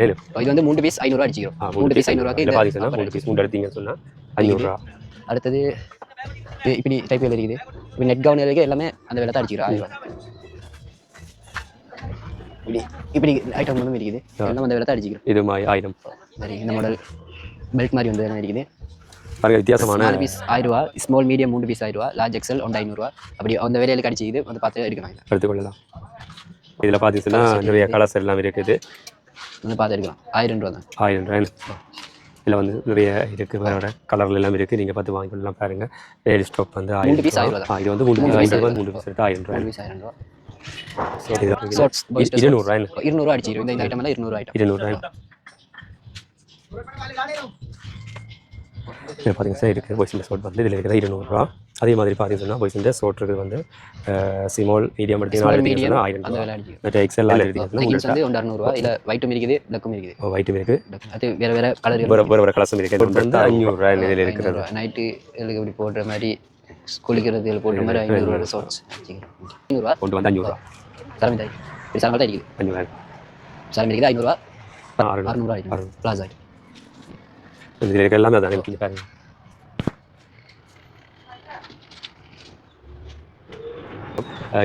இது வந்து 3 piece 500 அடிச்சிக்கிறோம். 3 piece 500 இல்ல பாத்தீங்கன்னா 3 பீஸ் 3 எடுத்தீங்கன்னு சொன்னா 500 ரூபாய். அடுத்தது இப்படி டைப்ல இருக்குது. இப்போ நெட் கவுன் இருக்கு எல்லாமே அந்த விலை தான் அடிச்சிக்கிறோம் 1000 ரூபாய். இப்படி ஐட்டம் ஒன்றும் இருக்குது எல்லாம் அந்த விலை தான் அடிச்சிக்கிறோம். இது 1000 சரி இந்த மாடல் பெல்ட் மாதிரி வந்து இருக்குது பாருங்க வித்தியாசமான 4 பீஸ் 1000 ரூபாய், ஸ்மால் மீடியம் 3 பீஸ் 1000 ரூபாய், லார்ஜ் எக்ஸல் 500 ரூபாய். அப்படி அந்த விலையில கிடைச்சிக்குது வந்து பார்த்து எடுக்கலாம். எடுத்துக்கொள்ளலாம். இதில் பார்த்தீங்கன்னா நிறைய கலர்ஸ் எல்லாம் இருக்குது வந்து பார்த்து எடுக்கலாம். 1000 ரூபா தான். 1000 ரூபாய். இதில் வந்து நிறைய இருக்குது வேற கலர்ல எல்லாம் இருக்குது. நீங்கள் பார்த்து வாங்கிக்கலாம் பாருங்க. லேடி ஸ்டாப் வந்து 1000 பீஸ் 1000 ரூபா. இது வந்து 3 பீஸ் 1000 ரூபாய். 1000 ரூபா. 200 ரூபாய். 200 ரூபா அடிச்சிக்கிறோம். இந்த ஐட்டம் எல்லாம் 200 ஐட்டம். 200 ரூபாய். இதில் பார்த்தீங்கன்னா சார் இருக்குது பாய்ஸ் இந்த ஷோட் வந்து இதில் இருக்கிறது 200 ரூபா. அதே மாதிரி பார்த்தீங்கன்னா பாய்ஸ் இந்த ஷோட் இருக்குது வந்து ஸ்மால் மீடியம் எடுத்தீங்கன்னா 1000 ரூபா. மற்ற எக்ஸல் எடுத்தீங்கன்னா வந்து 200 ரூபா. இல்லை ஒயிட்டும் இருக்குது பிளாக்கும் இருக்குது. ஒயிட்டும் இருக்குது. அது வேற வேற கலர் வேற கலர்ஸும் இருக்குது. வந்து 500 ரூபாய் இதில் இருக்கிறது. நைட்டு இதுக்கு இப்படி போடுற மாதிரி குளிக்கிறது இதில் போடுற மாதிரி 500 ரூபா ஷோட்ஸ் 500 ரூபா. கொண்டு வந்து 500 ரூபா. சரமி தாய் இப்படி சரமி தான் இருக்குது. 500 ரூபாய். சரமி இருக்குது 500 ரூபா. 600 ரூபா பிளாஸ் ஆகிட்டு இதில் இருக்க எல்லாமே அதான் எனக்கு பாருங்க.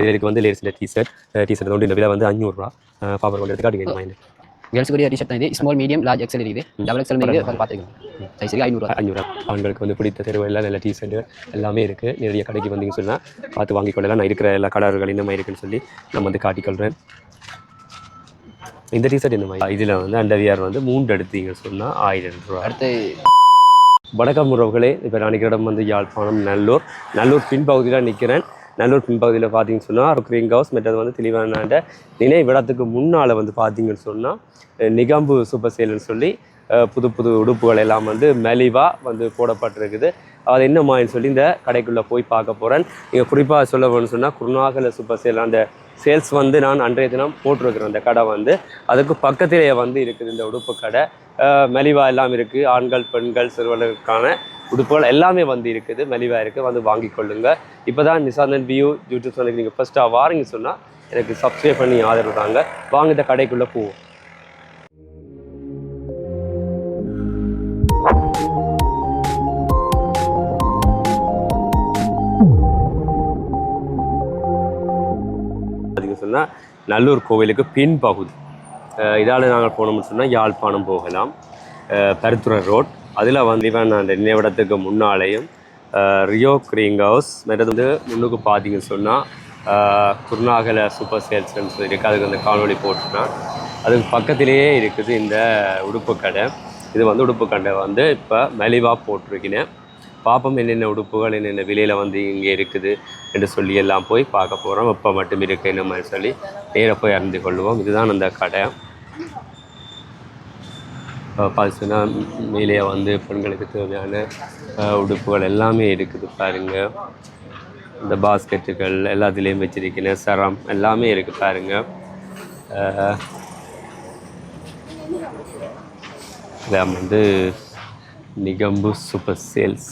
இதுக்கு வந்து லேடிஸில் டிஷர்ட் வந்து இந்த விலை வந்து 500 ரூபா. பாப்பர் கொண்டு எடுத்துக்காட்டு மைண்ட் கேர்ள்ஸுக்குரிய டிஷர்ட் தான் இது. ஸ்மால் மீடியம் லார்ஜ் எக்ஸல் இருக்குது. டபுள் எக்ஸல் இருக்குது பார்த்துக்கலாம். சைஸுக்கு 500 ரூபா. ஆண்களுக்கு வந்து பிடித்த தெருவு எல்லாம் நல்ல டிஷர்ட் எல்லாமே இருக்குது. நிறைய கடைக்கு வந்தீங்கன்னு சொன்னால் பார்த்து வாங்கிக்கொள்ளலாம். நான் இருக்கிற எல்லா கலர்கள் இந்த மாதிரி இருக்குன்னு சொல்லி நம்ம வந்து காட்டிக்கொள்கிறேன். இந்த டிஷர்ட் இந்த மாதிரி இதில் வந்து அண்டர்வியர் வந்து 3 எடுத்தீங்கன்னு சொன்னால் 1000 ரூபா. அடுத்து வணக்கம் உறவுகளே. இப்போ நான் நிற்கிற இடம் வந்து யாழ்ப்பாணம் நல்லூர் பின்பகுதியில் நிற்கிறேன். நல்லூர் பின்பகுதியில் பார்த்தீங்கன்னு சொன்னால் க்ரீன் ஹவுஸ் மற்றது வந்து தெளிவான நினைவிடத்துக்கு முன்னால் வந்து பார்த்தீங்கன்னு சொன்னால் நிகம்பு சூப்பர் சேல்னு சொல்லி புது புது உடுப்புகள் எல்லாம் வந்து மெலிவாக வந்து போடப்பட்டிருக்குது. அது என்னமான்னு சொல்லி இந்த கடைக்குள்ளே போய் பார்க்க போகிறேன். நீங்கள் குறிப்பாக சொல்ல வேணும்னு சொன்னால் குருநாகல சூப்பர் சேல் அந்த சேல்ஸ் வந்து நான் அன்றைய தினம் போட்டிருக்கிறேன். அந்த கடை வந்து அதுக்கு பக்கத்திலேயே வந்து இருக்குது இந்த உடுப்பு கடை. மெலிவா எல்லாம் இருக்குது. ஆண்கள் பெண்கள் சிறுவர்களுக்கான உடுப்புகள் எல்லாமே வந்து இருக்குது. மெலிவாக இருக்குது. வந்து வாங்கி கொள்ளுங்கள். இப்போ தான் நிசாந்தன் வியூ யூடியூப் சேனலுக்கு நீங்கள் ஃபஸ்ட்டாக வாரீங்க சொன்னால் எனக்கு சப்ஸ்கிரைப் பண்ணி ஆதரவு தாங்க. வாங்க இந்த கடைக்குள்ளே போவோம். சொன்னால் நல்லூர் கோவிலுக்கு பின்பகுதி இதால் நாங்கள் போனோம்னு சொன்னால் யாழ்ப்பாணம் போகலாம். பருத்துறை ரோட் அதில் வந்து இவன் அந்த நினைவிடத்துக்கு முன்னாலேயும் ரியோ க்ரீன் ஹவுஸ் மற்றது வந்து முன்னுக்கு பார்த்தீங்கன்னு சொன்னால் குருநாகல சூப்பர் சேல்ஸ்ன்னு சொல்லி இருக்குது. அதுக்கு அந்த காணொலி போட்டுனா அதுக்கு பக்கத்திலேயே இருக்குது இந்த உடுப்பு கடை. இது வந்து உடுப்பு கடை வந்து இப்போ மெலிவாக போட்டிருக்கேன். பாப்பம் என்னென்ன உடுப்புகள் என்னென்ன விலையில் வந்து இங்கே இருக்குது என்று சொல்லி எல்லாம் போய் பார்க்க போகிறோம். இப்போ மட்டும் இருக்குது என்ன மாதிரி சொல்லி நேராக போய் அறிந்து கொள்வோம். இதுதான் அந்த கடை. பார்த்தீங்கன்னா மேலே வந்து பெண்களுக்கு தேவையான உடுப்புகள் எல்லாமே இருக்குது பாருங்கள். இந்த பாஸ்கெட்டுகள் எல்லாத்துலேயும் வச்சிருக்கேன். சரம் எல்லாமே இருக்குது பாருங்கள். இதான் வந்து Negombo super sales.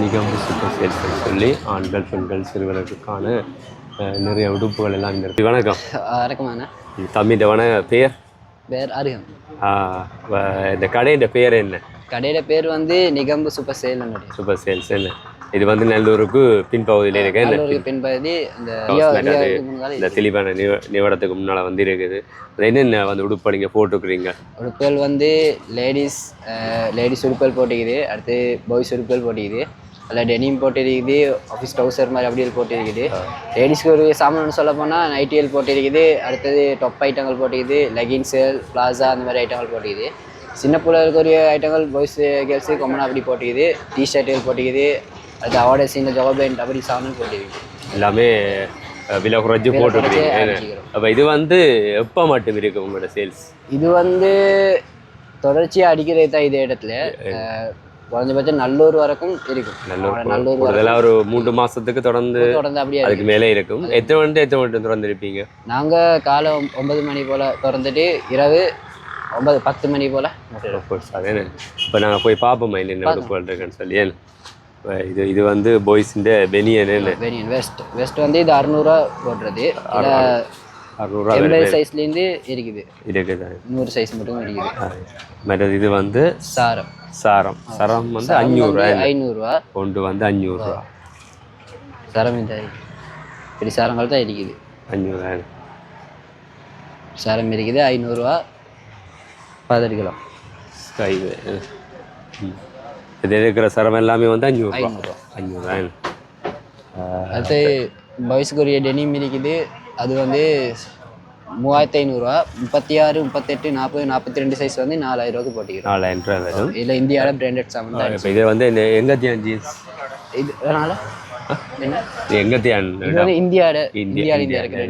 Negombo super sales சொல்லி ஆண்கள் பெண்கள் சிறுவர்களுக்கான நிறைய உடுப்புகள் எல்லாம் இந்த இடத்துல. வணக்கம். வணக்கம்ண்ணா. தம்பிதவன பேர் அருகம். இந்த கடையோட பேர் என்ன? கடையோட பேர் வந்து Negombo super sale. Super sales என்ன? இது வந்து நல்லூருக்கு பின்பகுதியில் இருக்கு. பின்பகுதி இந்த தெளிவான நிவடத்துக்கு முன்னால் வந்து இருக்குது. என்னென்ன வந்து உடுப்பு நீங்கள் போட்டுக்கிறீங்க? உடுப்புகள் வந்து லேடிஸ் உடுப்புகள் போட்டுக்குது. அடுத்து பாய்ஸ் உடுப்புகள் போட்டுக்குது. அதில் டெனிம் போட்டிருக்குது. ஆஃபீஸ் ட்ரௌசர் மாதிரி அப்படியே போட்டிருக்குது. லேடிஸ்க்கு ஒரு சாமான் சொல்ல போனால் நைட்டியல் போட்டிருக்குது. அடுத்தது டொப் ஐட்டங்கள் போட்டிக்குது. லெகின்ஸு பிளாசா அந்த மாதிரி ஐட்டங்கள் போட்டிக்குது. சின்ன பிள்ளைகளுக்கு ஒரு ஐட்டங்கள் பாய்ஸ் கேர்ள்ஸு காமனாக அப்படி போட்டிக்குது. டிஷர்ட்டுகள் போட்டிக்குது. அது அவார்டு சீனில் ஜாப் பேண்ட் அப்படி சாமான் போட்டிருக்கு. எல்லாமே விலை குறைச்சி போட்டுருக்கீங்க. அப்போ இது வந்து எப்போ மட்டும் இருக்குது உங்களோட சேல்ஸ்? இது வந்து தொடர்ச்சியாக அடிக்கிறது தான் இதே இடத்துல. குறைஞ்சபட்சம் நல்லூர் வரைக்கும் இருக்கும். நல்லூர் அதெல்லாம் ஒரு 3 மாதத்துக்கு தொடர்ந்து அப்படியே அதுக்கு மேலே இருக்கும். எத்தனை மணி திறந்து இருப்பீங்க? நாங்கள் காலை 9 மணி போல் திறந்துட்டு இரவு 9-10 மணி போல். இப்போ நாங்கள் போய் பார்ப்போம் என்னென்ன உடுப்புகள் இருக்குன்னு சொல்லி. இது இது வந்து பாய்ஸிൻ്റെ பெனியன் பெனியன் வெஸ்ட் வந்து இது 600 போடுறது. 600 80 சைஸ்லேருந்து இருக்குது. இருக்குது 100 சைஸ் மட்டும் இருக்குது. மற்றது இது வந்து சாரம் சரம் வந்து 500 500 கொண்டு வந்து 500 சரம் இந்த இப்படி சாரங்கள் தான் இருக்குது. 500 சாரம் இருக்குது 500 11 ஸ்கை இது இருக்கிற சரம் எல்லாமே வந்து 500 அடுத்து பாய்ஸுக்கு ஒரு டெனிம் இருக்குது. அது வந்து 3500 36 38 40 42 சைஸ் வந்து 4000 போட்டிக்கிறோம். 4000 வரும். இதில் இந்தியாவில் பிராண்டட் சாமான் தான். இப்போ இது வந்து எங்கே ஜீன்ஸ் இது அதனால என்ன எங்கே இது வந்து இந்தியாவில் இருக்கிற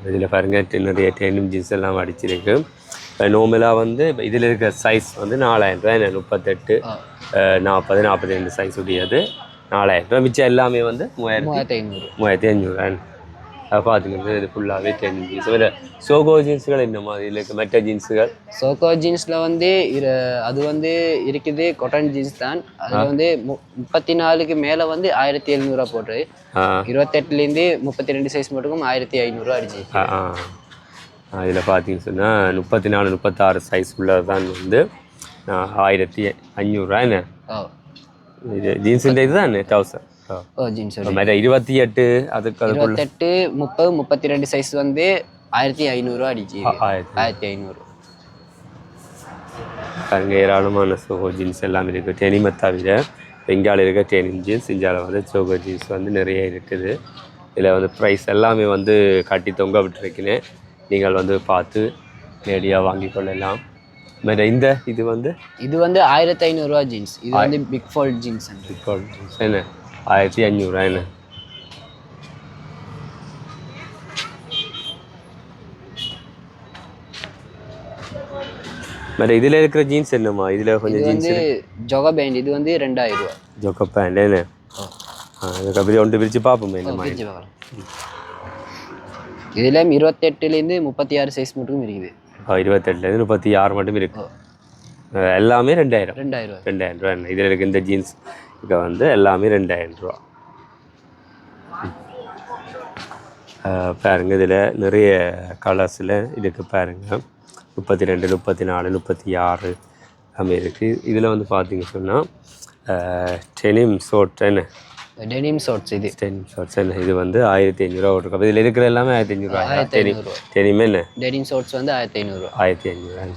இதில் பாருங்க நிறைய டெனிம் ஜீன்ஸ் எல்லாம் அடிச்சிருக்கு. நார்மலாக வந்து இதில் இருக்கிற சைஸ் வந்து 4000 38 40 42 சைஸ் உடையது 4000. மிச்சம் எல்லாமே வந்து 3500 பார்த்துக்கிறது. இது ஃபுல்லாகவே டெனிம் ஜீன்ஸ். வேறு சோகோ ஜீன்ஸுகள் என்ன மாதிரி இல்லை மற்ற ஜீன்ஸுகள்? சோகோ ஜீன்ஸில் வந்து அது வந்து இருக்குது காட்டன் ஜீன்ஸ் தான். அதில் வந்து 34க்கு மேலே வந்து 1700 போடுறது. 28லேருந்து 32 சைஸ் மட்டும் 1500 அடிச்சு. இதில் பார்த்தீங்கன்னு சொன்னால் 34 36 சைஸ் உள்ளது தான் வந்து 1500 என்ன இது ஜீன்ஸுன்ற இது தான் டவுசர். ஜீன்ஸ் 28 அதுக்கு 28 30 32 சைஸ் வந்து 1500 அடிச்சு. 1500 பாருங்க ஏராளமான சோகோ ஜீன்ஸ் எல்லாம் இருக்குது. டெனிமை தவிர இந்தியாவில் இருக்க டெனிம் ஜீன்ஸ், இந்தியாவில் வந்து சோகோ ஜீன்ஸ் வந்து நிறைய இருக்குது. இதில் வந்து ப்ரைஸ் எல்லாமே வந்து கட்டி தொங்க விட்டுருக்கினேன். நீங்கள் வந்து பார்த்து நேரடியாக வாங்கி கொள்ளலாம். இந்த இது வந்து 1500 ஜீன்ஸ். இது வந்து big fold jeans. Big fold jeans என்ன 1500 என்ன. இதில் இருக்கிற ஜீன்ஸ் என்னம்மா? இதில் கொஞ்சம் ஜீன்ஸ் ஜொகா பேண்ட். இது வந்து 2000 ஜொகா பேண்ட் என்ன. அதுக்கு அப்படியே ஒன்று பிரித்து பார்ப்போமே என்னம்மா. இதில் 28லேருந்து 36 சைஸ் மட்டும் இருக்குது. 28லேருந்து 36 மட்டும் இருக்கு. எல்லாமே 2000 ரூபா. இதில் இருக்க இந்த ஜீன்ஸ் இங்கே வந்து எல்லாமே 2000 ரூபா. பாருங்க இதில் நிறைய கலர்ஸில் இதுக்கு பாருங்கள் 32 34 36 எல்லாமே இருக்குது. இதில் வந்து பார்த்தீங்க சொன்னால் டெனிம் ஷார்ட் என்ன டெனிம் ஷார்ட்ஸ். இது டெனிம் ஷார்ட்ஸ் என்ன இது வந்து 1500 இருக்கும். இதில் இருக்கிற எல்லாமே 1500. டெனிம் என்ன டெனிம் ஷார்ட்ஸ் வந்து 1500. 1500.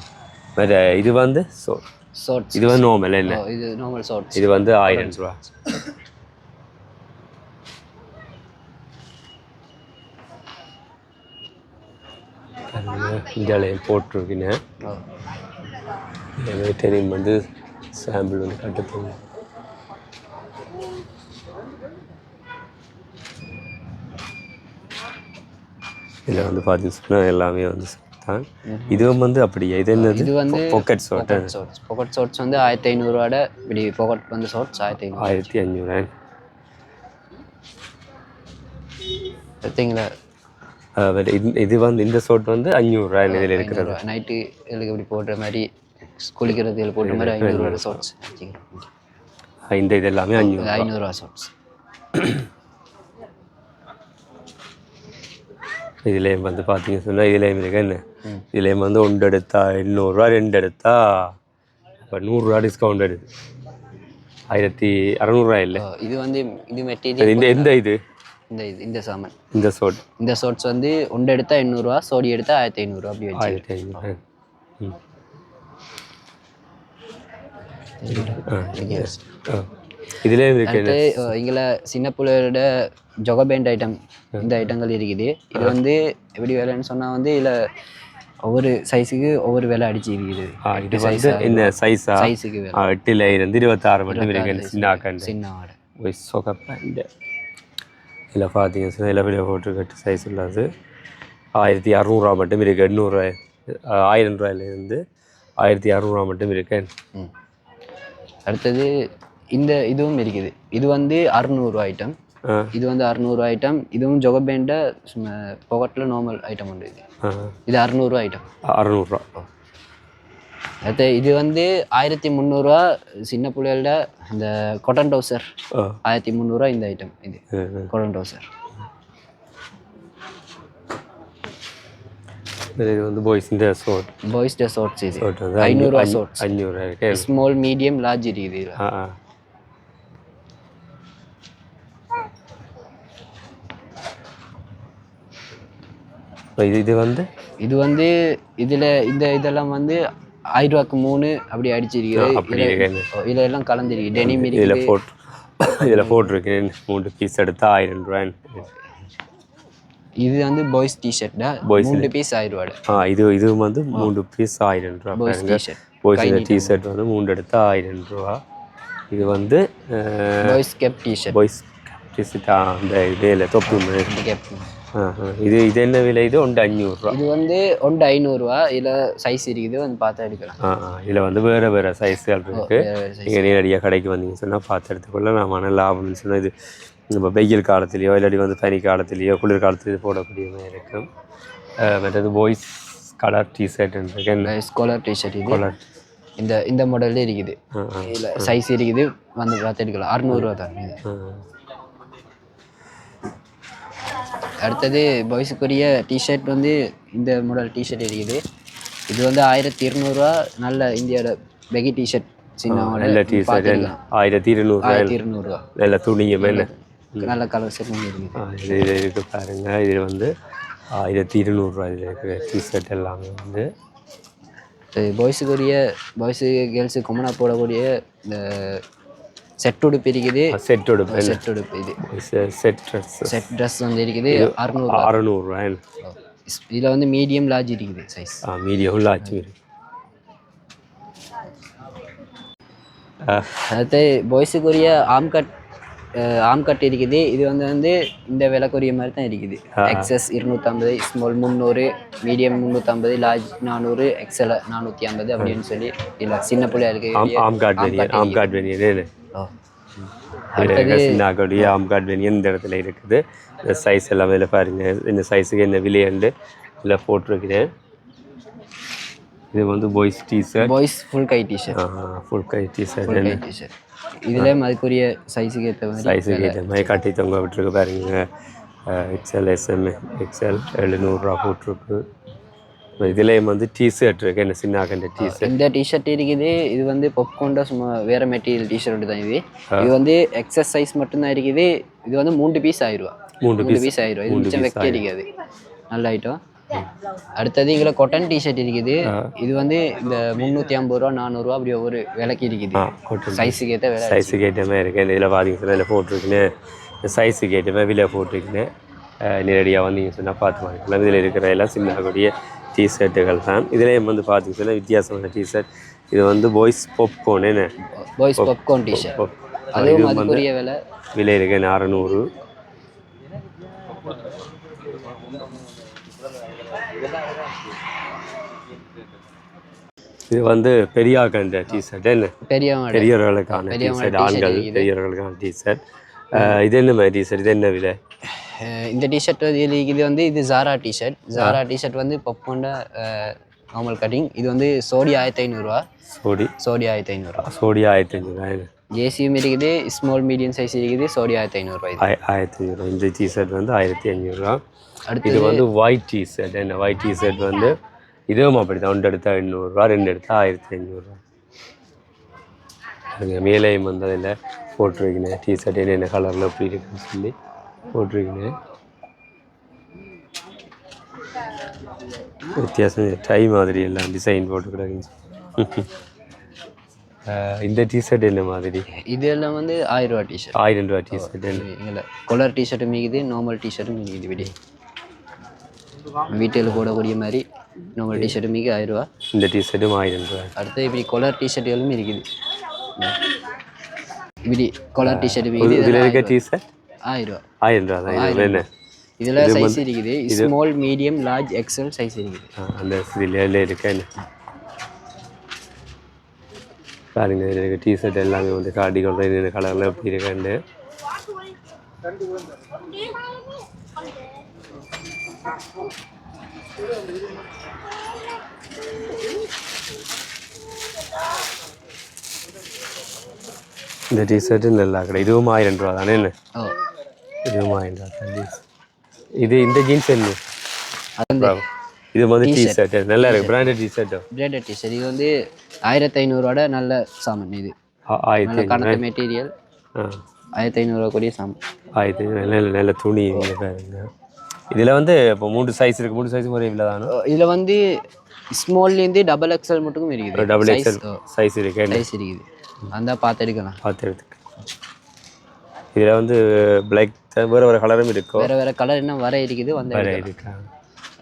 வேறு இது வந்து ஷார்ட்ஸ். இது வந்து நார்மல் என்ன இது நார்மல் ஷார்ட்ஸ். இது வந்து 1000 ரூபா. இந்தியாவில் போட்டிருக்கீங்க. டெனிம் வந்து சாம்பிள் வந்து கட்டுத்தோங்க. இதில் வந்து பார்த்தீங்கன்னா எல்லாமே வந்து தான். இதுவும் வந்து அப்படியே இது என்னது? இது வந்து பாக்கெட் ஷார்ட். பாக்கெட் ஷார்ட்ஸ் வந்து 1500 இப்படி பாக்கெட் வந்து ஷார்ட்ஸ் 1500 பார்த்தீங்களா. இது வந்து இந்த ஷார்ட் வந்து 500 இதில் இருக்கிறது. நைட்டு இதுக்கு இப்படி போடுற மாதிரி குளிக்கிறது இதில் போடுற மாதிரி 500 ஷார்ட்ஸ். இந்த இது எல்லாமே 500 ஷார்ட்ஸ். இதுலேயும் வந்து பார்த்தீங்க சொன்னால் இதுலேயும் இருக்கு என்ன. இதுலேயும் வந்து 1 எடுத்தா 800 2 எடுத்தா இப்போ 100 டிஸ்கவுண்ட் எடுது 1600 இல்லை. இது வந்து இது மெட்டீரியல் இந்த இது இந்த சாமான் இந்த ஷார்ட்ஸ் வந்து 1 எடுத்தா 800 சோடி எடுத்தா 1500 அப்படி வச்சு 1500. இதுலேயே இருக்கு. இங்கே சின்ன பிள்ளையோட ஜொகா பேண்ட் ஐட்டம் இந்த ஐட்டங்கள் இருக்குது. இது வந்து எப்படி வேலைன்னு சொன்னால் வந்து இதில் ஒவ்வொரு சைஸுக்கு ஒவ்வொரு விலை அடிச்சு இருக்குது. இது வந்து என்ன சைஸுக்கு 8ல் இருந்து 26 மட்டும் இருக்கு. சின்ன ஆடை சொக பேண்ட் இதில் பார்த்தீங்கன்னா சில இதில் போட்டு சைஸ் உள்ளது 1600 மட்டும் இருக்குது. 800 1000 ரூபாயிலேருந்து 1600 மட்டும் இருக்கு. அடுத்தது இதுவும் இருக்குது. இது வந்து 600 ஐட்டம். இது வந்து 600 ஐட்டம். இதுவும் ஜொகா பேண்ட பாக்கெட்டில் நார்மல் ஐட்டம் உண்டு. இது 600 ஐட்டம். 600. அது இது வந்து 1300 சின்ன பிள்ளைகளோட இந்த காட்டன் டவுசர் 1300 இந்த ஐட்டம் இது காட்டன் டவுசர். இது வந்து பாய்ஸ்ன்ற ஷார்ட் ஷார்ட்ஸ் இது 500 ஷார்ட்ஸ் 500 ஸ்மால் மீடியம் லார்ஜ் இருக்குது இது. இது வந்து இதுல இதெல்லாம் வந்து 1000 ரூபாய்க்கு 3 அப்படி அடிச்சிருக்கு. இதுல எல்லாம் கலந்துருக்கு. டெனிம் இருக்குது. இதுல போட்டிருக்கு 3 பீஸ் எடுத்தா 1000 ரூபாய். இது வந்து பாய்ஸ் டி-ஷர்ட் 3 பீஸ் 1000 ரூபாய். இது வந்து 3 பீஸ் 1000 ரூபாய். Boys T-shirt. பாய்ஸ் டி-ஷர்ட் வந்து 3 எடுத்தா 1000 ரூபாய். இது வந்து boys cap T-shirt. Boys T-shirt அந்த இதேல தொப்பி கேப். இது என்ன விலை? இது 500 ரூபாய். இது வந்து 500 ரூபாய். இதுல சைஸ் இருக்குது, வந்து பார்த்தா எடுக்கலாம். இதுல வந்து வேற சைஸ்கள் இருக்கு. நீங்க நேரடியாக கடைக்கு வந்தீங்கன்னு சொன்னா பார்த்து எடுத்துக்கொள்ள நான் லாபம்னு சொன்னா இது நம்ம வெயில் காலத்துலேயோ இல்லாட்டி வந்து பனி காலத்துலேயோ குளிர் காலத்துலேயோ போடக்கூடிய மாதிரி இருக்கும். மற்றது பாய்ஸ் கலர் டிஷர்ட் இருக்கு. கலர் டிஷர்ட் இது இந்த மாடல்ல இருக்குது. இதில் சைஸ் இருக்குது, வந்து பார்த்து எடுக்கலாம். 600 ரூபா தான் இது. அடுத்தது பாய்ஸுக்குரிய டிஷர்ட் வந்து இந்த மாடல் டிஷர்ட் இருக்குது. இது வந்து 1200 ரூபா. நல்ல இந்தியாவோட பெகி டிஷர்ட் சின்ன நல்ல டிஷர்ட் 1200 ரூபா. நல்ல துணியும் நல்ல கலர் செட் இருக்குது. இது இருக்கு பாருங்க. இது வந்து 1200 ரூபா. இதில் இருக்கிற டிஷர்ட் எல்லாமே வந்து பாய்ஸுக்குரிய கேர்ள்ஸு காமனாக போடக்கூடிய இந்த செட் உடுப்பு இருக்குது. செட் உடுப்பு இது செட் ட்ரெஸ் வந்து இருக்குது 600 ரூபாய். இதில் வந்து மீடியம் லார்ஜ் இருக்குது சைஸ். மீடியம் லார்ஜ் இருக்கு. அடுத்து பாய்ஸுக்குரிய ஆம் கட் இருக்குது. இது வந்து இந்த விலைக்குரிய மாதிரி தான் இருக்குது. XS 250, small 300, medium 350, large 400, XL 450 அப்படின்னு சொல்லி இல்லை சின்ன பிள்ளைகளுக்கு ஆம் கார்ட் வேணியன் ஆம் கார்ட் வேணியன் இந்த இடத்துல இருக்குது. இந்த சைஸ் எல்லாமே இதில் பாருங்க. இந்த சைஸுக்கு என்ன விலையண்டு இதில் போட்டிருக்கிறேன். இது வந்து பாய்ஸ் டிஷர்ட், பாய்ஸ் ஃபுல் கை டிஷர்ட். இதில் அதுக்குரிய சைஸுக்கு ஏற்ற மாதிரி கட்டி தொங்க விட்டுருக்கு பாருங்க. எக்ஸ்எல் எஸ்எம் எக்ஸ்எல் 700 ரூபா போட்டிருக்கு. இதுலேயும் வந்து டிஷர்ட் இருக்கு. என்ன சின்ன டிஷர்ட் இந்த டிஷர்ட் இருக்குது. இது வந்து பாப்கார்ன்ட சும்மா வேற மெட்டீரியல் டிஷர்ட் தான். இது வந்து எக்ஸஸ் சைஸ் மட்டும்தான் இருக்குது. இது வந்து 3 பீஸ் 1000 ரூபா. 3 பீஸ் 1000 ரூபா. இது மிச்சம் வைக்க இருக்காது. நல்ல ஐட்டம். அடுத்தது இதில் காட்டன் டிஷர்ட் இருக்குது. இது வந்து இந்த 350 ரூபா 400 ரூபா அப்படி ஒவ்வொரு விலைக்கு இருக்குது. சைஸுக்கு ஏற்ற விலை சைஸுக்கு ஏற்ற மாதிரி இருக்கு. இதில் பார்த்தீங்கன்னா இதில் போட்டிருக்குன்னு சைஸுக்கு ஏற்ற மாதிரி விலை போட்டிருக்குன்னு நேரடியாக வந்தீங்க சொன்னால் பார்த்து வாங்கிக்கலாம். இதில் இருக்கிற எல்லாம் சின்னக்கூடிய டிஷர்ட்டுகள் தான். இதுலேயும் வந்து பார்த்தீங்கன்னா வித்தியாசமான டிஷர்ட். இது வந்து பாய்ஸ் பாப்கார்ன். என்ன பாய்ஸ் பாப்கார்ன் டிஷர்ட். அதுவும் அதுக்குரிய விலை இருக்கு 600. இது வந்து பெரியாக்கண்ட டிஷர்ட். என்ன பெரியவர்களுக்கான டிஷர்ட், ஆண்கள் பெரியவர்களுக்கான டிஷர்ட். இது என்ன மாதிரி டிஷர்ட்? இது என்ன விலை? இந்த டிஷர்ட் இது வந்து இது ஜாரா டிஷர்ட் வந்து பப்போண்ட நார்மல் கட்டிங். இது வந்து சோடி 1500 ரூபா. சோடி 1500 ரூபா. சோடி 1500 ரூபா. ஜேசியும் இருக்குது, ஸ்மால் மீடியம் சைஸ் இருக்குது. சோடி 1500 ரூபாய். 1500 ரூபா. இந்த டிஷர்ட் வந்து 1500 ரூபா. இது வந்து ஒயிட் டிஷர்ட். என்ன ஒயிட் டிஷர்ட் வந்து இதுவும் அப்படி தான். 1 எடுத்தால் 800 ரூபா, 2 எடுத்தால் 1500 ரூபா. அதுங்க மேலேயும் வந்து அதில் போட்டிருக்கீங்க டிஷர்ட் என்னென்ன கலரில் எப்படி இருக்குன்னு சொல்லி போட்டிருக்கீங்க. வித்தியாசம் டை மாதிரி எல்லாம் டிசைன் போட்டுக்கிடாங்க. இந்த டிஷர்ட் என்ன மாதிரி? இதெல்லாம் வந்து 1000 ரூபா டிஷர்ட். 1000 ரூபா டிஷர்ட். இல்லை கலர் டிஷர்ட்டும் இருக்குது, நார்மல் டிஷர்ட்டும் இருக்குது. விட வீட்டில் போடக்கூடிய மாதிரி நார்மல் டிஷர்ட்டும் 1000 ரூபா. இந்த டிஷர்ட்டும் 1000 ரூபா. அடுத்து இப்படி கலர் டிஷர்ட்டுகளும் இருக்குது. இப்படி கலர் டிஷர்ட் இருக்குது. இதில் இருக்க டிஷர்ட் 1000 ரூபா. 1000 ரூபா தான். என்ன இதில் சைஸ் இருக்குது. Small medium large XL size இருக்குது. அந்த இதில் இருக்க என்ன பாருங்க. இதில் இருக்க டிஷர்ட் எல்லாமே வந்து காட்டி கொள்றேன். என்னென்ன கலரில் எப்படி இருக்காண்டு. இந்த டிஷர்ட்டு நல்லா கடை இதுவும் 1000 ரூபா தானே என்ன ஓ இதுவும் 1000 ரூபா தான் இது இந்த ஜீன்ஸ் என்ன அது இது வந்து டிஷர்ட் நல்லா இருக்கு பிராண்டட் டிஷர்ட் பிராண்டட் டிஷர்ட் இது வந்து 1500 நல்ல சாமான் இது நல்ல கனத்த மெட்டீரியல் 1500 கூடிய சாமான் 1500 நல்ல துணி இங்கே பாருங்க இதில் வந்து இப்போ 3 சைஸ் இருக்குது 3 சைஸ் முறை இவ்வளோ தானே இதில் வந்து ஸ்மால்லேருந்து டபுள் எக்ஸ்எல் மட்டும் இருக்குது டபுள் எக்ஸ்எல் சைஸ் இருக்குது சைஸ் இருக்குது அந்த பார்த்து எடுக்கலாம் பார்த்து எடுத்துக்கலாம் இதில் வந்து பிளாக் வேறு கலரும் இருக்கும் வேறு கலர் இன்னும் வர இருக்குது வர இருக்கா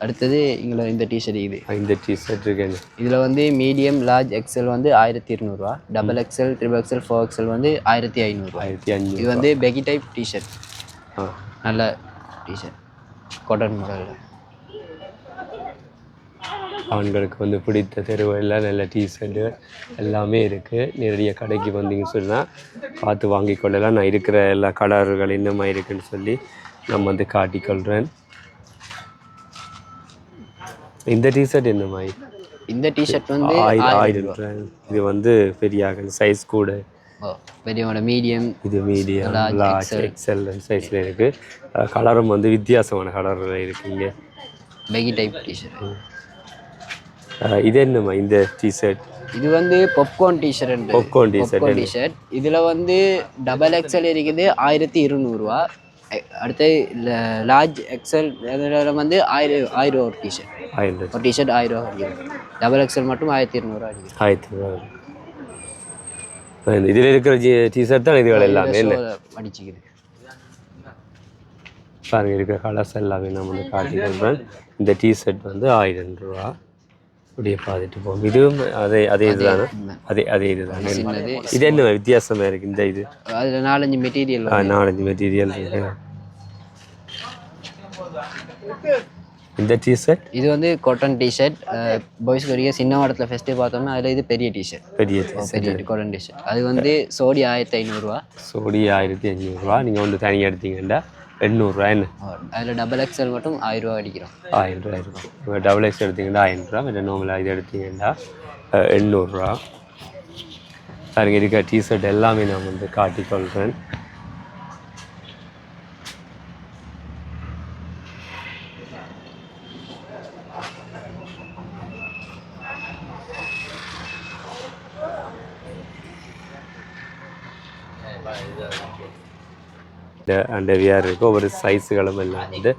அடுத்தது இங்கே இந்த டிஷர்ட் இது இந்த டிஷர்ட் இருக்கு இதில் வந்து மீடியம் லார்ஜ் எக்ஸ்எல் வந்து 1200 double XL triple XL 4XL வந்து 1500 இது வந்து பெகி டைப் டிஷர்ட் நல்ல டிஷர்ட் காட்டன் மாடலில் ஆண்களுக்கு வந்து பிடித்த தெருவெல்லாம் நல்ல டிஷர்ட்டு எல்லாமே இருக்குது நேரடியாக கடைக்கு வந்தீங்கன்னு சொன்னால் பார்த்து வாங்கிக்கொள்ளலாம் நான் இருக்கிற எல்லா கலர்கள் என்னமா இருக்குன்னு சொல்லி நம்ம வந்து காட்டிக்கொள்கிறேன் இந்த டிஷர்ட் என்ன மாதிரி இந்த டிஷர்ட் வந்து 1000 இது வந்து பெரிய சைஸ் கூட பெரியவோட மீடியம் இது மீடியம் லார்ஜ் எக்ஸ்எல் சைஸில் இருக்குது கலரும் வந்து வித்தியாசமான கலரில் இருக்குங்க பெகி டைப் டிஷர்ட் இது என்னம்மா இந்த டிஷர்ட் இது வந்து பாப்கார்ன் டிஷர்ட் டிஷர்ட் இதில் வந்து டபுள் எக்ஸ்எல் இருக்குது 1200 அடுத்து லார்ஜ் எக்ஸ்எல் இதில் வந்து 1000 ஒரு டிஷர்ட் ஒரு டிஷர்ட் 1000 அடிக்குது டபுள் எக்ஸ்எல் மட்டும் 1200 அடிக்குது 1200 இதில் இருக்கிற டிஷர்ட் தான் இதுகள் எல்லாமே அடிச்சுக்குது பாருங்க இருக்கிற கலர்ஸ் எல்லாமே நம்ம வந்து காட்டிக்கொள்கிறேன் இந்த டிஷர்ட் வந்து 1000 ரூபா அப்படியே பார்த்துட்டு போகும் இதுவும் அதே இதுதானே அதே இதுதானே இது என்ன வித்தியாசமாக இருக்குது இந்த இது அதில் 4-5 மெட்டீரியல் 4-5 மெட்டீரியல் இருக்கு இந்த டிஷர்ட் இது வந்து காட்டன் டிஷர்ட் பாய்ஸ்க்கு வரைக்கும் சின்ன இடத்துல ஃபஸ்ட்டு பார்த்தோம்னா அதில் இது பெரிய டிஷர்ட் பெரிய காட்டன் டிஷர்ட் அது வந்து சோடி 1500 சோடி 1500 நீங்கள் வந்து தனியாக எடுத்தீங்கன்னா 800 என்ன அதில் டபுள் எக்ஸ்எல் மட்டும் 1000 அடிக்கிறோம் 1000 இருக்கும் டபுள் எக்ஸ் எடுத்தீங்கன்னா 1000 மற்ற நார்மலாக இது எடுத்தீங்கன்னா 800 பாருங்க இருக்க டிஷர்ட் எல்லாமே நான் வந்து காட்டிக்கொள்கிறேன் அண்டர்வியர் இருக்குது ஒவ்வொரு சைஸுகளும் எல்லாம் வந்து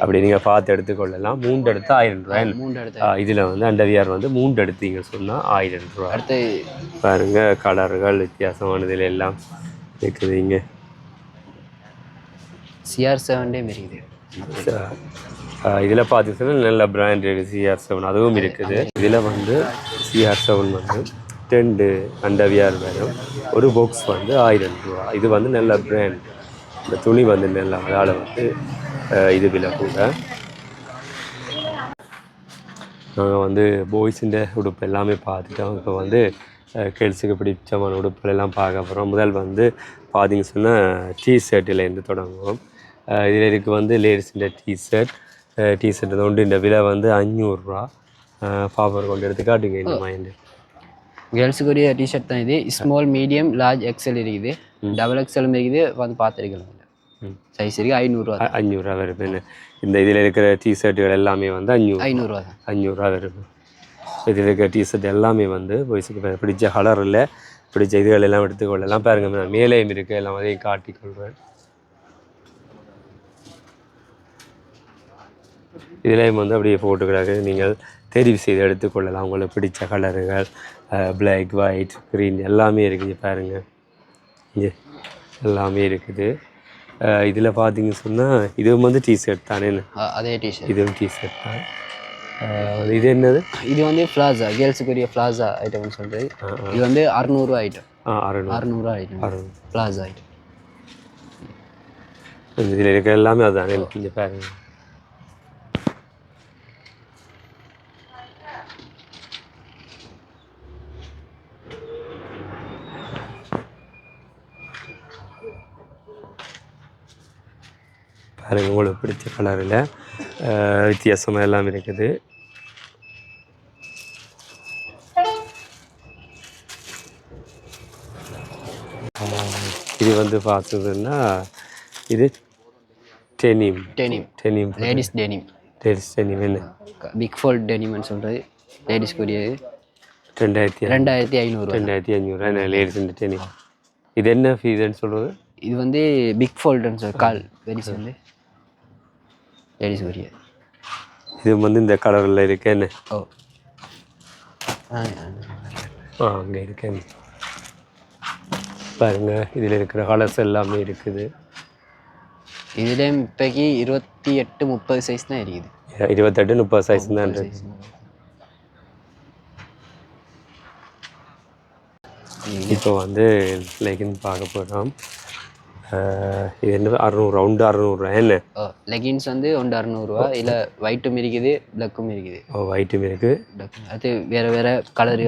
அப்படி நீங்கள் பார்த்து எடுத்துக்கொள்ளலாம் 3 எடுத்து 1000 ரூபாய் இதில் வந்து அண்டர்வியர் வந்து 3 எடுத்தீங்க சொன்னால் 1000 ரூபா அடுத்து பாருங்க கலர்கள் வித்தியாசமானதில் எல்லாம் இருக்குது இங்கே CR7 இருக்குது இதில் பார்த்தீங்கன்னா நல்ல பிராண்ட் இருக்குது CR7 அதுவும் இருக்குது இதில் வந்து CR7 வந்து 2 அண்டர்வியர் வரும் ஒரு பாக்ஸ் வந்து 1000 ரூபா இது வந்து நல்ல பிராண்ட் இந்த துணி வந்து நல்லா அதனால் வந்து இது விலை கூட நாங்கள் வந்து பாய்ஸுன்ற உடுப்பு எல்லாமே பார்த்துட்டோம் இப்போ வந்து கேர்ள்ஸுக்கு பிடிச்சமான உடுப்புகள் எல்லாம் பார்க்க போகிறோம் முதல் வந்து பார்த்தீங்க சொன்னால் டிஷர்ட்டிலேருந்து தொடங்குவோம் இதில் இருக்குது வந்து லேடிஸுன்ற டிஷர்ட் வந்து இந்த விலை வந்து 500 ரூபா பாப்பர் கொண்டு எடுத்து காட்டுங்க இந்த மைண்டு கேர்ள்ஸுக்குரிய டிஷர்ட் தான் இது ஸ்மால் மீடியம் லார்ஜ் எக்ஸ்எல் இருக்குது டபுள் எக்ஸ்எல் இருக்குது வந்து பார்த்துருக்கலாம் சைஸ் இருக்குது 500 வருது இந்த இதில் இருக்கிற டிஷர்ட்டுகள் எல்லாமே வந்து 500 தான் 500 வருது இதில் இருக்கிற டிஷர்ட் எல்லாமே வந்து பாய்ஸுக்கு பிடிச்ச கலர் இல்லை பிடிச்ச இதுகள் எல்லாம் எடுத்துக்கொள்ளலாம் பாருங்க நான் மேலேயும் இருக்குது எல்லாம் அதையும் காட்டிக்கொள்வேன் இதுலேயும் வந்து அப்படியே போட்டுக்கிறாங்க நீங்கள் தெரிவு செய்து எடுத்துக்கொள்ளலாம் உங்களுக்கு பிடிச்ச கலருகள் பிளாக் ஒயிட் க்ரீன் எல்லாமே இருக்குது பாருங்கள் இங்கே எல்லாமே இருக்குது இதில் பார்த்தீங்க சொன்னால் இதுவும் வந்து டிஷர்ட் தானே அதே டிஷர்ட் இதுவும் டிஷர்ட் தான் இது என்னது இது வந்து ஃப்ளாஸா கேர்ள்ஸுக்குரிய ஃப்ளாஸா ஐட்டம்னு சொல்கிறது இது வந்து 600 ஐட்டம் 600 ஐட்டம் ஃப்ளாஸா ஐட்டம் இதில் இருக்கிற எல்லாமே அதுதானே இங்கே பாருங்கள் பாருங்கள் உங்களுக்கு பிடிச்ச கலரில் வித்தியாசமாக எல்லாம் இருக்குது இது வந்து பார்த்ததுன்னா இது denim denim denim ladies denim ladies denim என்ன பிக் ஃபோல்ட் டெனிம்னு சொல்கிறது லேடிஸ்க்குரியது 2500 2500 என்ன லேடிஸ் டெனிம் இது என்ன ஃபீஸ்ன்னு சொல்கிறது இது வந்து பிக் ஃபோல்டுன்னு சொல்லி கால் லேடிஸ் வந்து லேடிஸ்க்குரிய இது வந்து இந்த கலரில் இருக்கு என்ன ஓ அங்கே இருக்கேன் பாருங்க இதில் இருக்கிற கலர்ஸ் எல்லாமே இருக்குது இதுலேயும் இப்போக்கி 28-30 சைஸ் தான் இருக்குது 28-30 சைஸ் தான் இருக்கு இப்போ வந்து லெகின் பார்க்க போகிறோம் இது என்ன 600 ரவுண்டு 600 என்ன லெகின்ஸ் வந்து ஒன்று 600 இல்லை ஒயிட்டும் இருக்குது பிளாக்கும் இருக்குது ஒயிட்டும் இருக்குது அது வேறு வேறு கலர்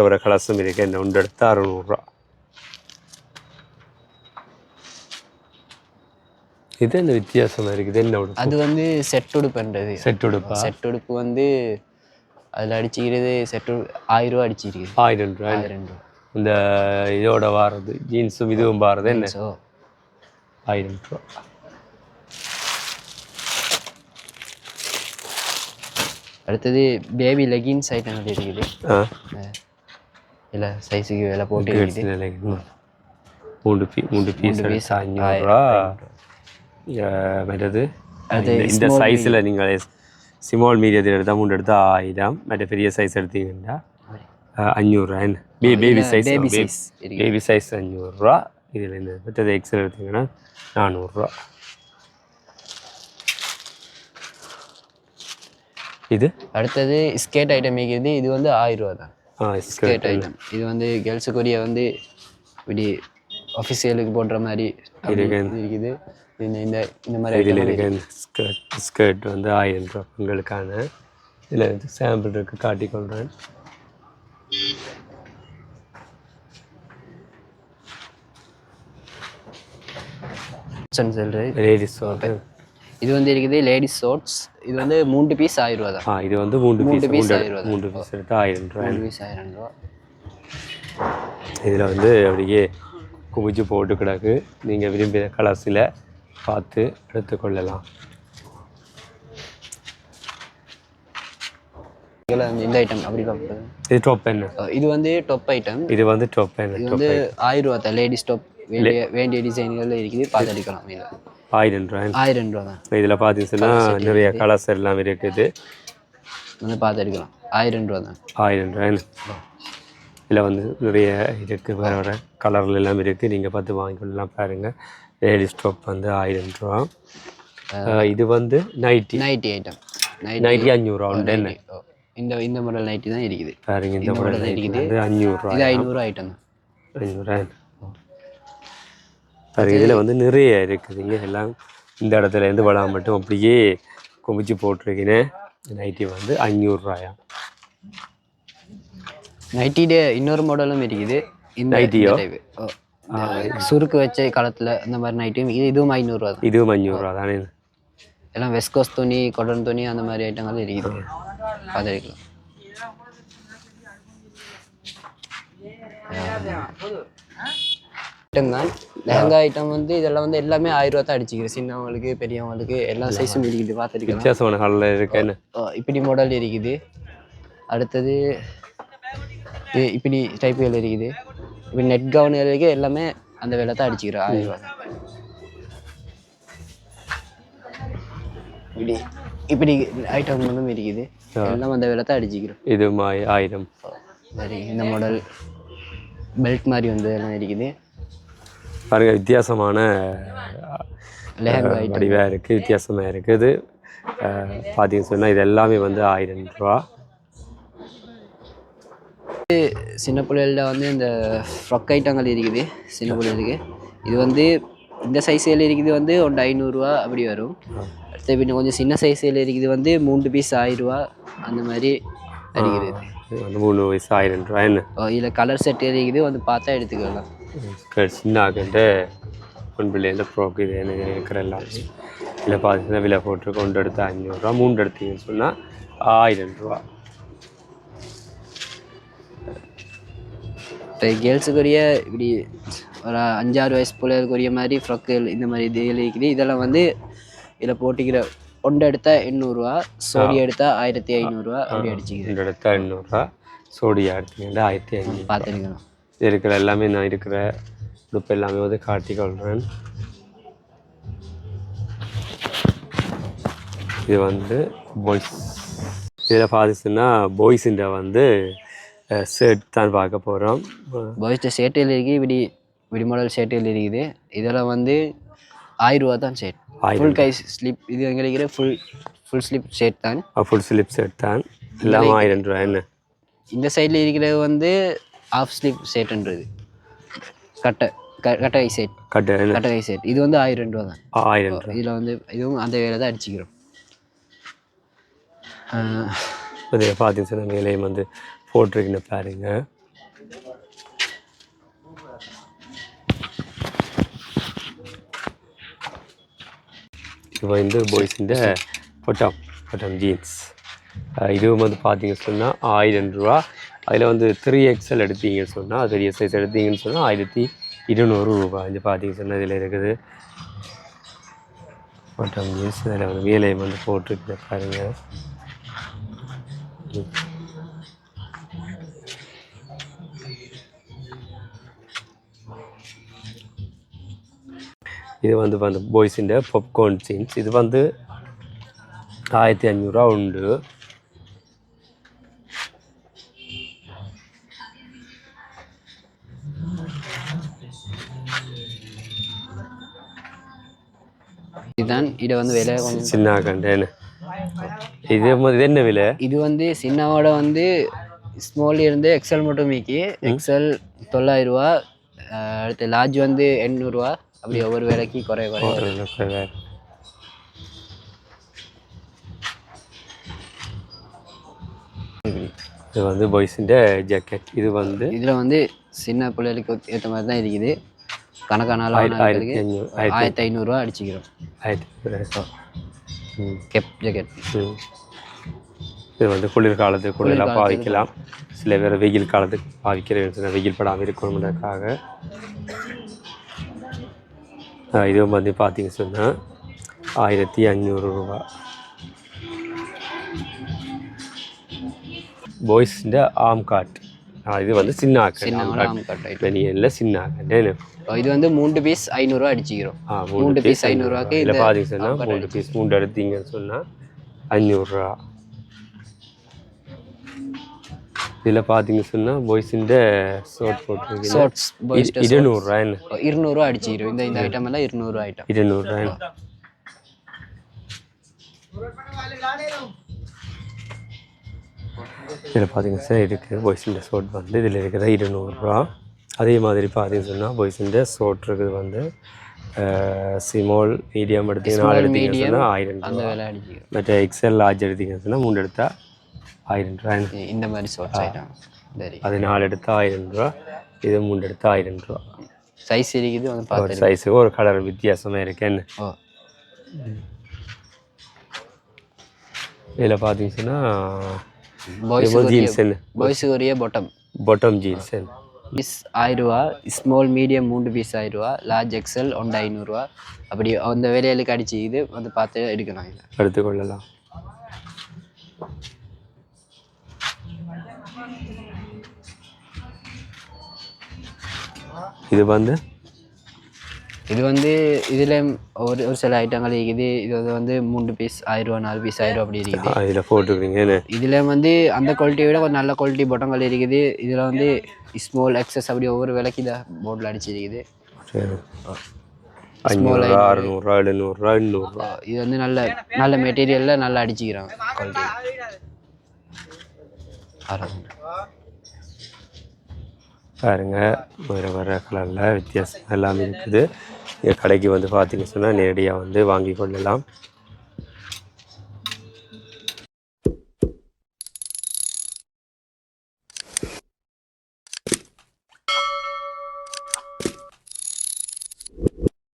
வேறு கலர்ஸும் இருக்குது என்ன ஒன்று எடுத்து 600 இது என்ன வித்தியாசமாக இருக்குது என்ன உடுப்பு அது வந்து செட் உடுப்புன்றது செட் உடுப்பா செட் உடுப்பு வந்து அதில் அடிச்சுக்கிறது செட் 1000 ரூபா அடிச்சிருக்கு 1000 ரூபா 1000 ரூபா இந்த இதோட வாரது ஜீன்ஸும் இதுவும் வாரது என்ன 1000 ரூபா அடுத்தது பேபி லெகின்ஸ் ஐட்டங்கள் இருக்குது இல்லை சைஸுக்கு விலை போட்டு இருக்குது 3 பீஸ் 500 ரூபா மற்றது இந்த சைஸில் நீங்கள் ஸ்மால் மீடியத்தில் எடுத்தால் 3 எடுத்தால் 1000 மற்ற பெரிய சைஸ் எடுத்தீங்கன்னா 500 ரூபா என்ன பேபி சைஸ் 500 ரூபா இதில் இந்த மற்றது எக்ஸல் எடுத்தீங்கன்னா 400 ரூபா இது அடுத்தது ஸ்கேட் ஐட்டம் இருக்குது இது வந்து 1000 ரூபா தான் ஸ்கேட் ஐட்டம் இது வந்து கேர்ள்ஸுக்குரிய வந்து இப்படி ஆஃபீஸியலுக்கு போடுற மாதிரி இருக்குது இந்த மாதிரி இதில் இருக்க ஸ்கர்ட் வந்து 1000 ரூபா பெண்களுக்கான இதில் சாம்பிள் இருக்கு காட்டிக்கொள்கிறேன் லேடிஸ் இது வந்து இருக்குது லேடிஸ் ஷார்ட்ஸ் இது வந்து 3 பீஸ் 1000 ரூபா தான் இது வந்து 3 பீஸ் 1000 ரூபா 3 பீஸ் எடுத்து 1000 ரூபா 3 பீஸ் 1000 ரூபா இதில் வந்து அப்படியே குமிச்சு போட்டு கிடக்கு நீங்கள் விரும்பிய கலர்ஸில் பார்த்து எடுத்துக்கொள்ளலாம் இந்த ஐட்டம் அப்படி பார்க்குறது இது டாப் என்ன இது வந்து டாப் ஐட்டம் இது வந்து டாப் என்ன இது வந்து 1000 ரூபா தான் லேடிஸ் டாப் வேண்டிய டிசைன்கள் இருக்குது பார்த்து எடுக்கலாம் இதில் 1000 ரூபா 1000 ரூபா தான் இதில் பார்த்தீங்கன்னா நிறைய கலர்ஸ் எல்லாம் இருக்குது வந்து பார்த்து எடுக்கலாம் 1000 ரூபா தான் 1000 ரூபா இதில் வந்து நிறைய இருக்குது வேறு வேறு கலரில் எல்லாம் இருக்குது நீங்கள் பார்த்து வாங்கிக்கொள்ளலாம் பாருங்கள் லேடிஸ் டாப் வந்து 1000 ரூபா இது வந்து நைட்டி ஐட்டம் நைட்டி 500 ரூபா உண்டு என்ன இந்த மாடல் நைட்டி தான் இருக்குது பாருங்க இந்த மாடல் இருக்குது 500 ரூபா இது 500 ஐட்டம் 500 பாருங்க இதில் வந்து நிறைய இருக்குதுங்க எல்லாம் இந்த இடத்துல இருந்து வளம் மட்டும் அப்படியே குமிச்சு போட்டிருக்கீங்க நைட்டி வந்து 500 ரூபாயா நைட்டிலே இன்னொரு மாடலும் இருக்குது இந்த நைட்டியோ சுருக்கு வச்ச காலத்தில் அந்த மாதிரி நைட்டியும் இதுவும் 500 ரூபா தான் இதுவும் 500 ரூபா தானே எல்லாம் வெஸ்கோஸ் துணி கொடன் துணி அந்த மாதிரி ஐட்டங்கள் இருக்குது அது இருக்கலாம் ஐட்டம் தான் லெஹங்கா ஐட்டம் வந்து இதெல்லாம் வந்து எல்லாமே 1000 ரூபா தான் அடிச்சுக்கிறேன் சின்னவங்களுக்கு பெரியவங்களுக்கு எல்லா சைஸும் இருக்குது பார்த்துருக்கலாம் வித்தியாசமான கலரில் இருக்கேன்னு இப்படி மாடல் இருக்குது அடுத்தது இப்படி டைப்புகள் இருக்குது இப்படி நெட் கவுன் இருக்குது எல்லாமே அந்த விலை தான் அடிச்சுக்கிறேன் 1000 ரூபா தான் இப்படி இப்படி ஐட்டம் ஒன்றும் இருக்குது எல்லாம் அந்த விலை தான் அடிச்சுக்கிறோம் இது 1000 சரி இந்த மாடல் பெல்ட் மாதிரி வந்து எல்லாம் இருக்குது பாருங்க வித்தியாசமான லெஹங்கா வடிவாக இருக்குது வித்தியாசமாக இருக்குது பார்த்தீங்கன்னு சொன்னால் இது எல்லாமே வந்து 1000 ரூபா சின்ன பிள்ளைகளில் வந்து இந்த ஃப்ராக் ஐட்டங்கள் இருக்குது சின்ன பிள்ளைகளுக்கு இது வந்து இந்த சைஸில் இருக்குது வந்து ஒன்று 500 ரூபா அப்படி வரும் அடுத்த பின்ன கொஞ்சம் சின்ன சைஸில் இருக்குது வந்து 3 பீஸ் 1000 ரூபா அந்த மாதிரி அடிக்கிறது வந்து 3 வயசு 1000 ரூபா என்ன இதில் கலர் செட் இருக்குது வந்து பார்த்தா எடுத்துக்கலாம் சின்ன ஆகிட்டு பொன் பிள்ளைல ஃப்ராக் இது என்ன இருக்கிற எல்லாமே இதில் பார்த்தீங்கன்னா விலை போட்டு கொண்டு எடுத்து 500 ரூபா 3 எடுத்தீங்கன்னு சொன்னால் 1000 ரூபா இப்போ கேர்ள்ஸுக்குரிய இப்படி ஒரு 5-6 வயசு பிள்ளைகளுக்குரிய மாதிரி ஃப்ரொக்குகள் இந்த மாதிரி இது இருக்குது. இதெல்லாம் வந்து இதில் போட்டிக்கிற ஒன்று எடுத்தால் 800 சோடி எடுத்தால் 1500 அப்படி அடிச்சுக்கிறேன். 2 எடுத்தால் 800 சோடி எடுத்தீங்கன்னா 1500 பார்த்துருக்கணும். இருக்கிற எல்லாமே நான் இருக்கிற உடுப்பு எல்லாமே வந்து காட்டிக்கொள்கிறேன். இது வந்து பாய்ஸ். இதில் பார்த்துச்சுன்னா பாய்ஸுன்ற வந்து ஷர்ட் தான் பார்க்க போகிறோம். பாய்ஸ்ட ஷர்ட்டில் இருக்குது, இப்படி மாடல் ஷர்ட்டில் இருக்குது. இதெல்லாம் வந்து 1000 தான் ஷர்ட். ஃபுல் கை ஸ்லிப் இது எங்களுக்கு ஃபுல் ஸ்லிப் ஷர்ட் தான். ஃபுல் ஸ்லிப் ஷர்ட் தான் எல்லாம் 1000 ரூபா. என்ன இந்த சைடில் இருக்கிறது வந்து ஆஃப் ஸ்லிப் ஷர்ட்ன்றது கட்டை ஷர்ட். கட்டை ஷர்ட் இது வந்து 1000 ரூபா தான். 1000 ரூபா. இதில் வந்து இதுவும் அந்த வேலை தான் அடிச்சுக்கிறோம். இதில் பார்த்தீங்கன்னா வேலையும் வந்து போட்டிருக்குன்னு பாருங்க. இப்போ வந்து பாய்ஸுன்ற பொட்டம் ஜீன்ஸ் இதுவும் வந்து பார்த்தீங்கன்னு சொன்னால் 1000 ரூபா. அதில் வந்து 3XL எடுத்தீங்கன்னு சொன்னால் பெரிய சைஸ் எடுத்தீங்கன்னு சொன்னால் 1200 ரூபா. இது பார்த்தீங்கன்னு சொன்னால் இதில் இருக்குது பொட்டம் ஜீன்ஸ். அதில் வந்து வேலையை வந்து போட்டிருக்கு பாருங்க. இது வந்து பாய்ஸுன்ற பாப்கார்ன் ஜீன்ஸ். இது வந்து 1500 ரூபா உண்டு. இதுதான் இதை வந்து விலை சின்ன கண்டேன்னு. இது என்ன விலை? இது வந்து சின்னவோட வந்து ஸ்மால் இருந்து எக்ஸல் மட்டும் மீக்கி. எக்ஸல் 900 ரூபா, அடுத்து லார்ஜ் வந்து 800 ரூபா. அப்படி ஒவ்வொரு வேலைக்கு குறைய. இது வந்து பாய்ஸுன்ற ஜாக்கெட். இது வந்து இதில் வந்து சின்ன பிள்ளைகளுக்கு ஏற்ற மாதிரி தான் இருக்குது. கணக்கான 1500 ரூபா அடிச்சுக்கிறோம். 1500 கெப் ஜாக்கெட். இது வந்து குளிர்காலத்துக்கு பாவிக்கலாம். சில பேர் வெயில் காலத்துக்கு பாவிக்கிறேன், வெயில் படாமல் இருக்கணுன்றதுக்காக. இதுவும் வந்து பார்த்தீங்க சொன்னால் 1500 ரூபா. பாய்ஸ்ன்ற ஆம் காட். இது வந்து சின்ன ஆக்கட் வெளியில் சின்ன ஆக்கட். இது வந்து 3 பீஸ் 500 ரூபா அடிச்சுக்கிறோம். 3 பீஸ் 500 ரூபாய்க்கு இதில் பார்த்தீங்க சொன்னால் 3 பீஸ் 3 எடுத்தீங்கன்னு சொன்னால் 500 ரூபா. இதில் பார்த்தீங்க சொன்னால் பாய்ஸுன்ற ஷார்ட் போட்டிருக்கு. 200 ரூபா. என்ன 200 ரூபா அடிச்சுக்கிறோம். இந்த ஐட்டம் எல்லாம் 200 ரூபா ஐட்டம். 200 ரூபா. இதில் பார்த்தீங்கன்னா சார் இருக்குது பாய்ஸுன்ற ஷார்ட் வந்து இதில் இருக்கிற 200 ரூபா. அதே மாதிரி பார்த்தீங்கன்னு சொன்னால் பாய்ஸுன்ற ஷார்ட் இருக்குது வந்து ஸ்மால் மீடியம் எடுத்தீங்கன்னா 4 எடுத்தீங்கன்னு சொன்னால் 1000 ரூபா. மற்ற எக்ஸல் லார்ஜ் எடுத்தீங்கன்னு சொன்னால் 3 எடுத்தால் 1000 ரூபா. இந்த மாதிரி ஷார்ட்ஸ் ஐட்டம் அது 4 எடுத்தால் 1000 ரூபா. இது 3 எடுத்தால் 1000 ரூபா. சைஸ் இருக்குது வந்து பார்த்து சைஸுக்கு ஒரு கலர் வித்தியாசமாக இருக்கு. என்ன இதில் பார்த்தீங்கன்னா பாய்ஸுக்கு ஒரே பாட்டம் ஜீன்ஸ் பீஸ் 1000 ரூபா. ஸ்மால் மீடியம் 3 பீஸ் 1000 ரூபா. லார்ஜ் எக்ஸல் 500 ரூபா. அப்படி அந்த வேலைகளுக்கு அடிச்சு இது வந்து பார்த்து எடுக்கலாம், எடுத்துக்கொள்ளலாம். இது வந்து இதில் ஒரு சில ஐட்டங்கள் இருக்குது. இது வந்து 3 பீஸ் 1000 ரூபா, 4 பீஸ் 1000 ரூபா அப்படி இருக்குது. இதில் போட்டுருக்கீங்க. இதில் வந்து அந்த குவாலிட்டியை விட கொஞ்சம் நல்ல குவாலிட்டி பொட்டங்கள் இருக்குது. இதில் வந்து ஸ்மால் எக்ஸஸ் அப்படி ஒவ்வொரு விலைக்கு இதை போர்டில் அடிச்சிருக்குது. 500 600 700 800. இது வந்து நல்ல மெட்டீரியலில் நல்லா அடிச்சுக்கிறாங்க குவாலிட்டி. பாருங்க வேறு கலரில் வித்தியாசம் எல்லாமே இருக்குது. கடைக்கு வந்து பார்த்தீங்கன்னு சொன்னால் நேரடியாக வந்து வாங்கி கொள்ளலாம்.